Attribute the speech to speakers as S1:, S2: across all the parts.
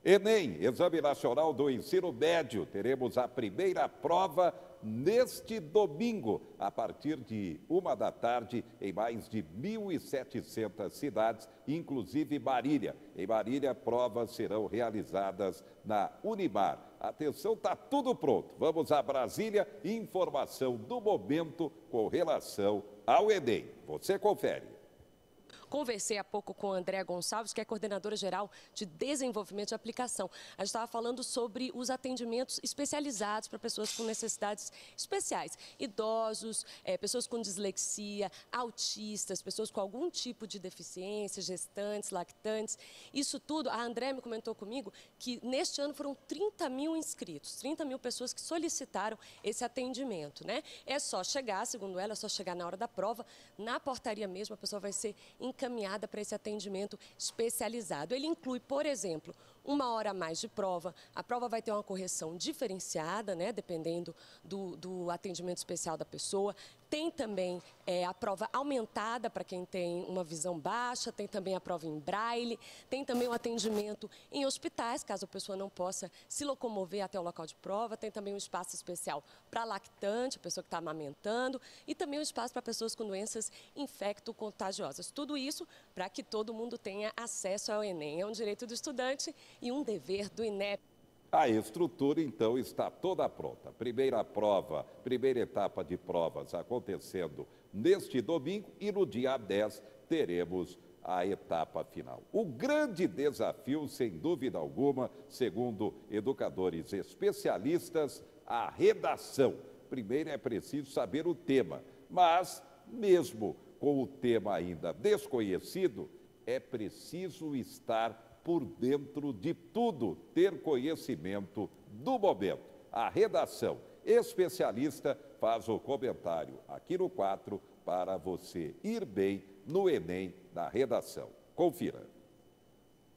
S1: Enem, Exame Nacional do Ensino Médio. Teremos a primeira prova neste domingo, a partir de 1 da tarde, em mais de 1.700 cidades, inclusive Marília. Em Marília, provas serão realizadas na Unimar. Atenção, está tudo pronto. Vamos a Brasília, informação do momento com relação ao Enem. Você confere.
S2: Conversei há pouco com a Andréa Gonçalves, que é coordenadora geral de desenvolvimento de aplicação. A gente estava falando sobre os atendimentos especializados para pessoas com necessidades especiais. Idosos, pessoas com dislexia, autistas, pessoas com algum tipo de deficiência, gestantes, lactantes. Isso tudo, a Andréa me comentou comigo que neste ano foram 30 mil inscritos, 30 mil pessoas que solicitaram esse atendimento, né? É só chegar, segundo ela, é só chegar na hora da prova, na portaria mesmo, a pessoa vai ser encaminhada para esse atendimento especializado. Ele inclui, por exemplo, 1 hora a mais de prova. A prova vai ter uma correção diferenciada, né, dependendo do atendimento especial da pessoa. Tem também a prova aumentada para quem tem uma visão baixa, tem também a prova em braille, tem também o atendimento em hospitais, caso a pessoa não possa se locomover até o local de prova, tem também um espaço especial para lactante, a pessoa que está amamentando, e também um espaço para pessoas com doenças infecto-contagiosas. Tudo isso para que todo mundo tenha acesso ao Enem. É um direito do estudante e um dever do INEP.
S1: A estrutura, então, está toda pronta. Primeira prova, primeira etapa de provas acontecendo neste domingo e no dia 10 teremos a etapa final. O grande desafio, sem dúvida alguma, segundo educadores especialistas, a redação. Primeiro é preciso saber o tema, mas mesmo com o tema ainda desconhecido, é preciso estar por dentro de tudo, ter conhecimento do momento. A redação especialista faz o comentário aqui no 4 para você ir bem no Enem da redação. Confira.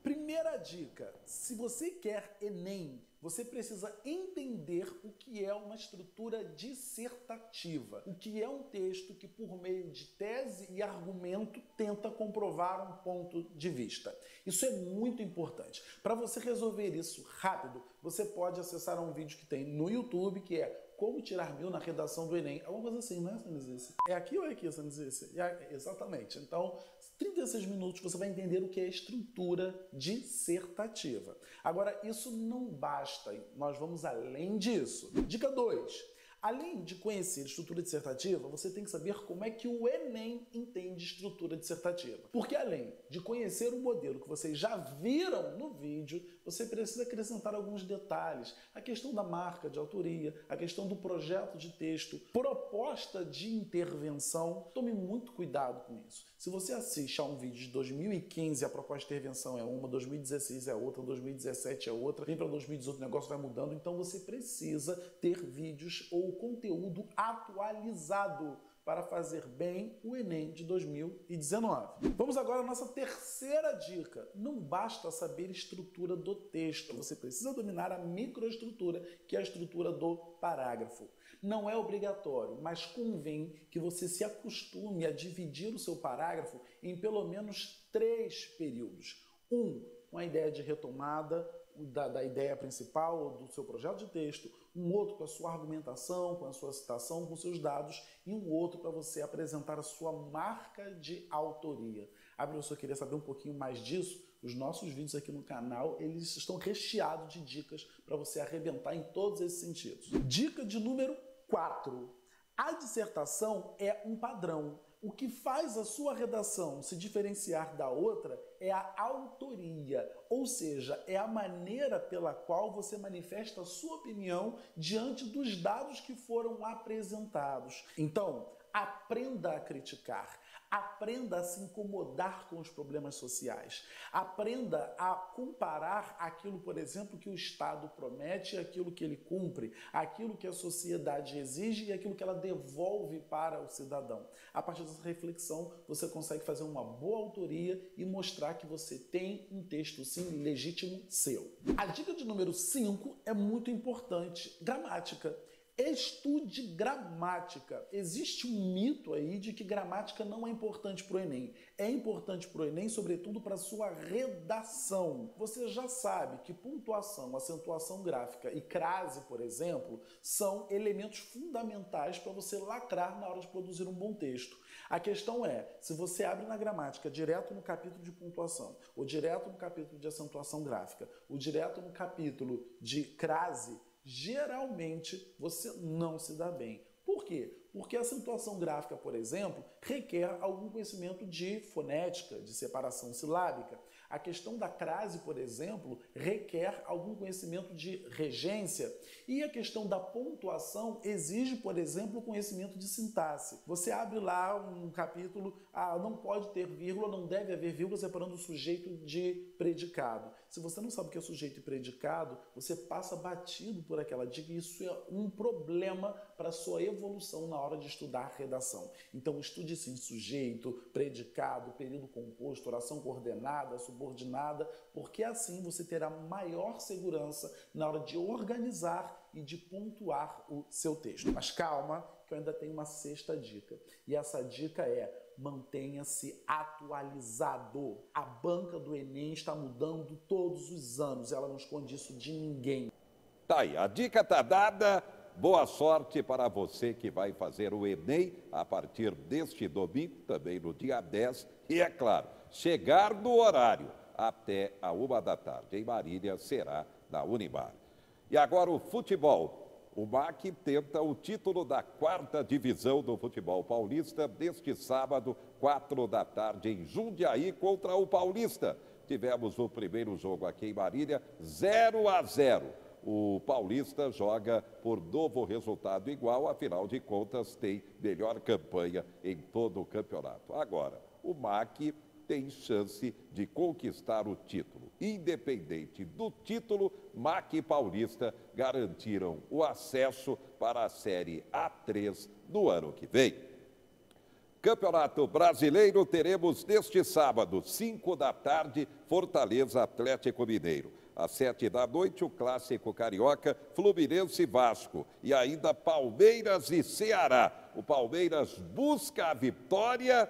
S3: Primeira dica, se você quer Enem, você precisa entender o que é uma estrutura dissertativa, o que é um texto que, por meio de tese e argumento, tenta comprovar um ponto de vista. Isso é muito importante. Para você resolver isso rápido, você pode acessar um vídeo que tem no YouTube, que é Como Tirar 1000 na Redação do Enem. É uma coisa assim, não é, Sanizice? É aqui ou é aqui, Sanizice? Exatamente. Então, 36 minutos você vai entender o que é estrutura dissertativa. Agora, isso não basta, nós vamos além disso. Dica 2. Além de conhecer estrutura dissertativa, você tem que saber como é que o Enem entende estrutura dissertativa. Porque além de conhecer o modelo que vocês já viram no vídeo, você precisa acrescentar alguns detalhes. A questão da marca de autoria, a questão do projeto de texto, proposta de intervenção. Tome muito cuidado com isso. Se você assiste a um vídeo de 2015, a proposta de intervenção é uma, 2016 é outra, 2017 é outra, vem para 2018 o negócio vai mudando, então você precisa ter vídeos ou conteúdo atualizado para fazer bem o Enem de 2019. Vamos agora à nossa terceira dica. Não basta saber estrutura do texto, você precisa dominar a microestrutura, que é a estrutura do parágrafo. Não é obrigatório, mas convém que você se acostume a dividir o seu parágrafo em pelo menos 3 períodos. Com a ideia de retomada da ideia principal do seu projeto de texto, um outro com a sua argumentação, com a sua citação, com seus dados, e um outro para você apresentar a sua marca de autoria. A professora queria saber um pouquinho mais disso? Os nossos vídeos aqui no canal, eles estão recheados de dicas para você arrebentar em todos esses sentidos. Dica de número 4. A dissertação é um padrão. O que faz a sua redação se diferenciar da outra é a autoria, ou seja, é a maneira pela qual você manifesta a sua opinião diante dos dados que foram apresentados. Então, aprenda a criticar. Aprenda a se incomodar com os problemas sociais. Aprenda a comparar aquilo, por exemplo, que o Estado promete e aquilo que ele cumpre, aquilo que a sociedade exige e aquilo que ela devolve para o cidadão. A partir dessa reflexão, você consegue fazer uma boa autoria e mostrar que você tem um texto, sim, legítimo seu. A dica de número 5 é muito importante. Gramática. Estude gramática. Existe um mito aí de que gramática não é importante para o Enem. É importante para o Enem, sobretudo para a sua redação. Você já sabe que pontuação, acentuação gráfica e crase, por exemplo, são elementos fundamentais para você lacrar na hora de produzir um bom texto. A questão é, se você abre na gramática direto no capítulo de pontuação, ou direto no capítulo de acentuação gráfica, ou direto no capítulo de crase, geralmente você não se dá bem. Por quê? Porque a acentuação gráfica, por exemplo, requer algum conhecimento de fonética, de separação silábica. A questão da crase, por exemplo, requer algum conhecimento de regência. E a questão da pontuação exige, por exemplo, o conhecimento de sintaxe. Você abre lá um capítulo, não pode ter vírgula, não deve haver vírgula, separando o sujeito de predicado. Se você não sabe o que é sujeito e predicado, você passa batido por aquela dica e isso é um problema para a sua evolução na hora de estudar redação. Então estude sim sujeito, predicado, período composto, oração coordenada, subordinada, porque assim você terá maior segurança na hora de organizar e de pontuar o seu texto. Mas calma, que eu ainda tenho uma sexta dica. E essa dica é: mantenha-se atualizado. A banca do Enem está mudando todos os anos. Ela não esconde isso de ninguém.
S1: Tá aí, a dica tá dada. Boa sorte para você que vai fazer o Enem a partir deste domingo, também no dia 10. E é claro, chegar no horário até a 1 da tarde em Marília será na Unimar. E agora o futebol. O MAC tenta o título da 4ª divisão do futebol paulista neste sábado, 4 da tarde, em Jundiaí, contra o Paulista. Tivemos o primeiro jogo aqui em Marília, 0-0. O Paulista joga por novo resultado igual, afinal de contas tem melhor campanha em todo o campeonato. Agora, o MAC tem chance de conquistar o título. Independente do título, MAC e Paulista garantiram o acesso para a Série A3 no ano que vem. Campeonato Brasileiro teremos neste sábado, 5 da tarde, Fortaleza Atlético Mineiro. Às 7 da noite, o clássico carioca, Fluminense e Vasco. E ainda Palmeiras e Ceará. O Palmeiras busca a vitória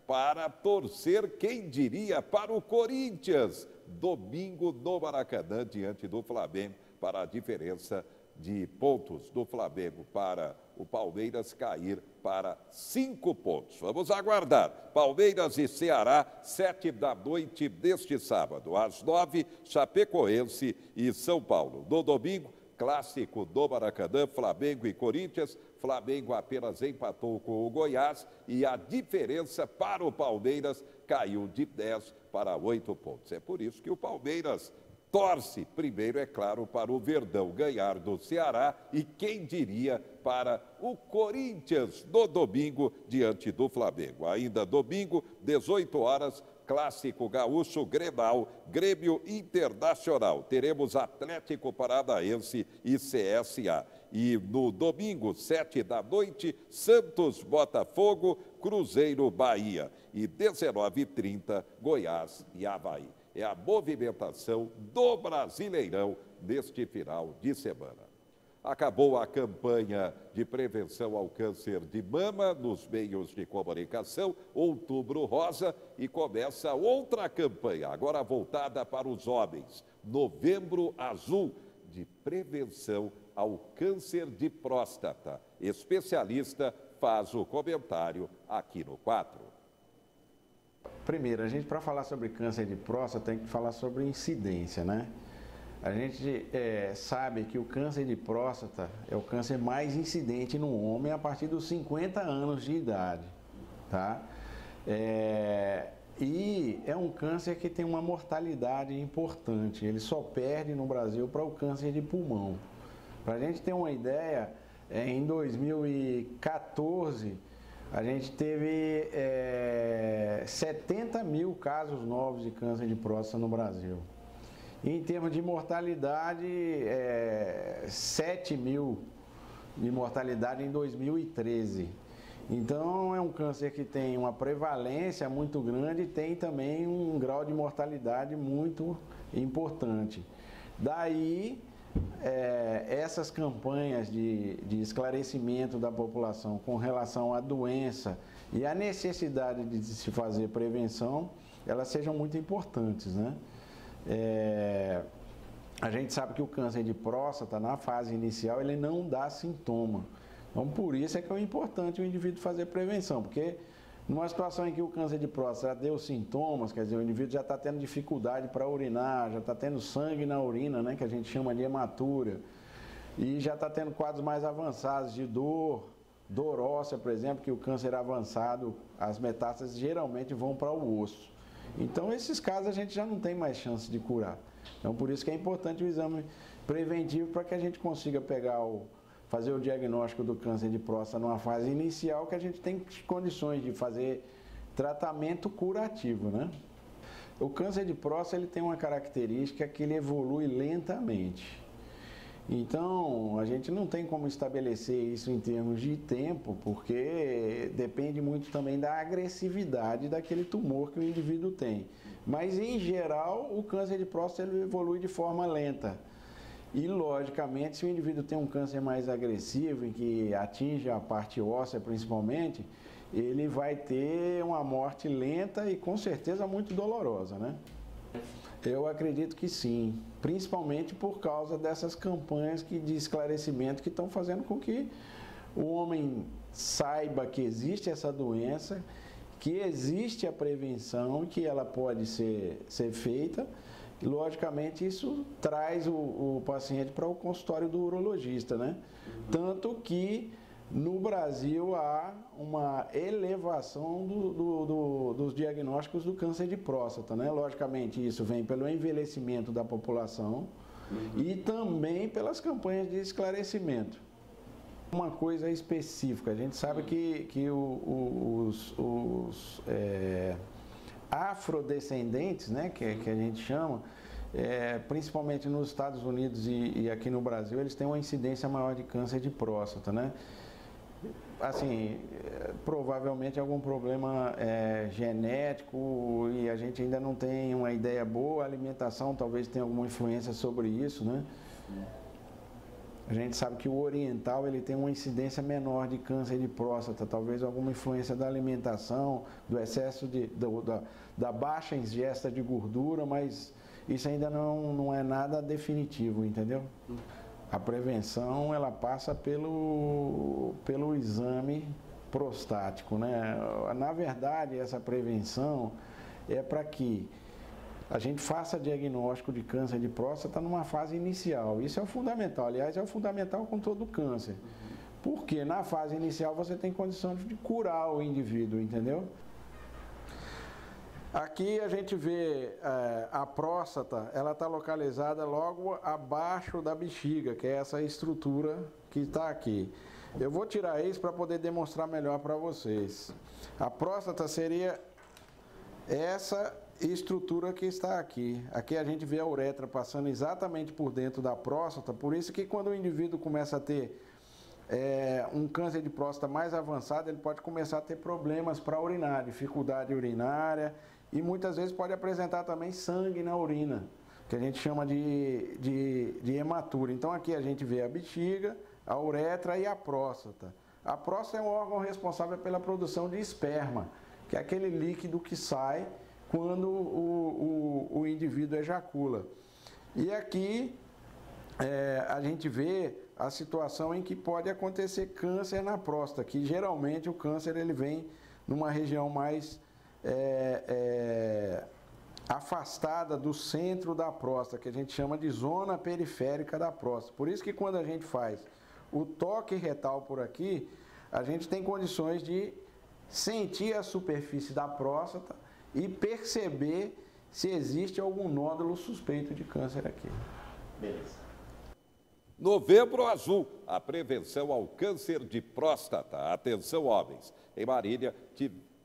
S1: para torcer, quem diria, para o Corinthians. Domingo no Maracanã, diante do Flamengo, para a diferença de pontos do Flamengo para o Palmeiras cair para 5 pontos. Vamos aguardar. Palmeiras e Ceará, 7 da noite deste sábado. Às 9, Chapecoense e São Paulo. No domingo, clássico do Maracanã, Flamengo e Corinthians. Flamengo apenas empatou com o Goiás e a diferença para o Palmeiras caiu de 10 para 8 pontos. É por isso que o Palmeiras torce, primeiro, é claro, para o Verdão ganhar do Ceará e, quem diria, para o Corinthians no domingo diante do Flamengo. Ainda domingo, 18 horas, Clássico Gaúcho Grenal, Grêmio Internacional. Teremos Atlético Paranaense e CSA. E no domingo, 7 da noite, Santos Botafogo, Cruzeiro Bahia. E 19h30, Goiás e Avaí. É a movimentação do Brasileirão neste final de semana. Acabou a campanha de prevenção ao câncer de mama nos meios de comunicação, Outubro Rosa, e começa outra campanha, agora voltada para os homens, Novembro Azul, de prevenção ao câncer de próstata. Especialista faz o comentário aqui no 4.
S4: Primeiro, a gente, para falar sobre câncer de próstata, tem que falar sobre incidência, né? A gente sabe que o câncer de próstata é o câncer mais incidente no homem a partir dos 50 anos de idade, tá? E é um câncer que tem uma mortalidade importante. Ele só perde no Brasil para o câncer de pulmão. Para a gente ter uma ideia, em 2014, a gente teve 70 mil casos novos de câncer de próstata no Brasil. E em termos de mortalidade, 7 mil de mortalidade em 2013. Então, é um câncer que tem uma prevalência muito grande e tem também um grau de mortalidade muito importante. Daí, essas campanhas de esclarecimento da população com relação à doença e a necessidade de se fazer prevenção, elas sejam muito importantes, né? A gente sabe que o câncer de próstata, na fase inicial, ele não dá sintoma. Então, por isso é que é importante o indivíduo fazer prevenção, porque numa situação em que o câncer de próstata já deu sintomas, quer dizer, o indivíduo já está tendo dificuldade para urinar, já está tendo sangue na urina, né, que a gente chama de hematúria, e já está tendo quadros mais avançados de dor óssea, por exemplo, que o câncer avançado, as metástases geralmente vão para o osso. Então, esses casos a gente já não tem mais chance de curar. Então, por isso que é importante o exame preventivo para que a gente consiga fazer o diagnóstico do câncer de próstata numa fase inicial, que a gente tem condições de fazer tratamento curativo, né? O câncer de próstata ele tem uma característica que ele evolui lentamente. Então, a gente não tem como estabelecer isso em termos de tempo, porque depende muito também da agressividade daquele tumor que o indivíduo tem. Mas, em geral, o câncer de próstata ele evolui de forma lenta. E, logicamente, se o indivíduo tem um câncer mais agressivo, em que atinge a parte óssea principalmente, ele vai ter uma morte lenta e, com certeza, muito dolorosa, né? Eu acredito que sim, principalmente por causa dessas campanhas de esclarecimento que estão fazendo com que o homem saiba que existe essa doença, que existe a prevenção, que ela pode ser feita. E, logicamente, isso traz o paciente para o consultório do urologista, né? Tanto que no Brasil há uma elevação dos diagnósticos do câncer de próstata, né? Logicamente, isso vem pelo envelhecimento da população e também pelas campanhas de esclarecimento. Uma coisa específica, a gente sabe que os afrodescendentes, né, que a gente chama, principalmente nos Estados Unidos e aqui no Brasil, eles têm uma incidência maior de câncer de próstata, né? Assim, provavelmente algum problema genético e a gente ainda não tem uma ideia boa. A alimentação talvez tenha alguma influência sobre isso, né? A gente sabe que o oriental ele tem uma incidência menor de câncer de próstata, talvez alguma influência da alimentação, do excesso da baixa ingesta de gordura, mas isso ainda não é nada definitivo, entendeu? A prevenção, ela passa pelo exame prostático, né? Na verdade, essa prevenção é para que a gente faça diagnóstico de câncer de próstata numa fase inicial. Isso é o fundamental. Aliás, é o fundamental com todo câncer. Porque na fase inicial você tem condições de curar o indivíduo, entendeu? Aqui a gente vê a próstata, ela está localizada logo abaixo da bexiga, que é essa estrutura que está aqui. Eu vou tirar isso para poder demonstrar melhor para vocês. A próstata seria essa estrutura que está aqui. Aqui a gente vê a uretra passando exatamente por dentro da próstata, por isso que quando o indivíduo começa a ter um câncer de próstata mais avançado, ele pode começar a ter problemas para urinar, dificuldade urinária, e muitas vezes pode apresentar também sangue na urina, que a gente chama de hematúria. Então aqui a gente vê a bexiga, a uretra e a próstata. A próstata é um órgão responsável pela produção de esperma, que é aquele líquido que sai quando o indivíduo ejacula. E aqui a gente vê a situação em que pode acontecer câncer na próstata, que geralmente o câncer ele vem numa região mais afastada do centro da próstata, que a gente chama de zona periférica da próstata. Por isso que quando a gente faz o toque retal por aqui, a gente tem condições de sentir a superfície da próstata e perceber se existe algum nódulo suspeito de câncer aqui.
S3: Beleza.
S1: Novembro Azul, a prevenção ao câncer de próstata. Atenção, homens. Em Marília,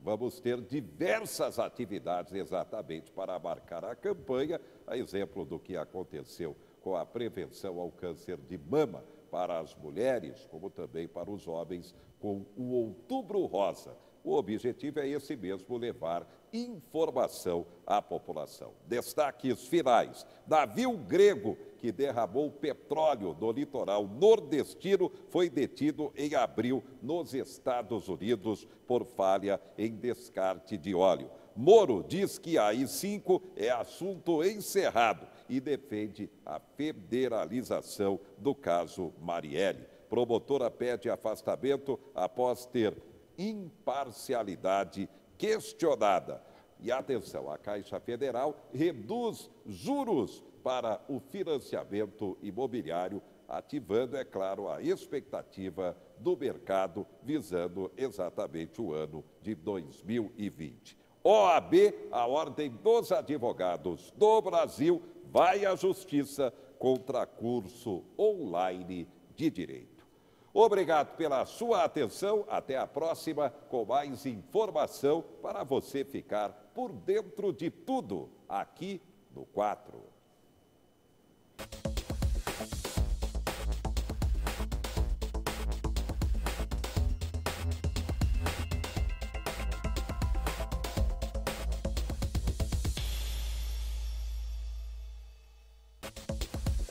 S1: vamos ter diversas atividades exatamente para marcar a campanha, a exemplo do que aconteceu com a prevenção ao câncer de mama, para as mulheres, como também para os homens, com o Outubro Rosa. O objetivo é esse mesmo, levar informação à população. Destaques finais. Navio grego que derramou petróleo no litoral nordestino foi detido em abril nos Estados Unidos por falha em descarte de óleo. Moro diz que a AI-5 é assunto encerrado e defende a federalização do caso Marielle. Promotora pede afastamento após ter imparcialidade questionada. E atenção, a Caixa Federal reduz juros para o financiamento imobiliário, ativando, é claro, a expectativa do mercado, visando exatamente o ano de 2020. OAB, a Ordem dos Advogados do Brasil, vai à Justiça contra curso online de Direito. Obrigado pela sua atenção. Até a próxima com mais informação para você ficar por dentro de tudo aqui no 4.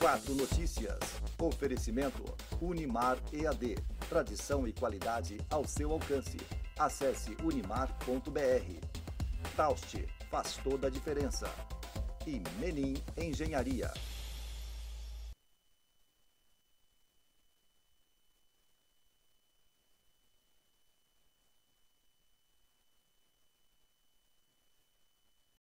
S5: Quatro Notícias. Oferecimento Unimar EAD. Tradição e qualidade ao seu alcance. Acesse unimar.br. Taust, faz toda a diferença. E Menin Engenharia.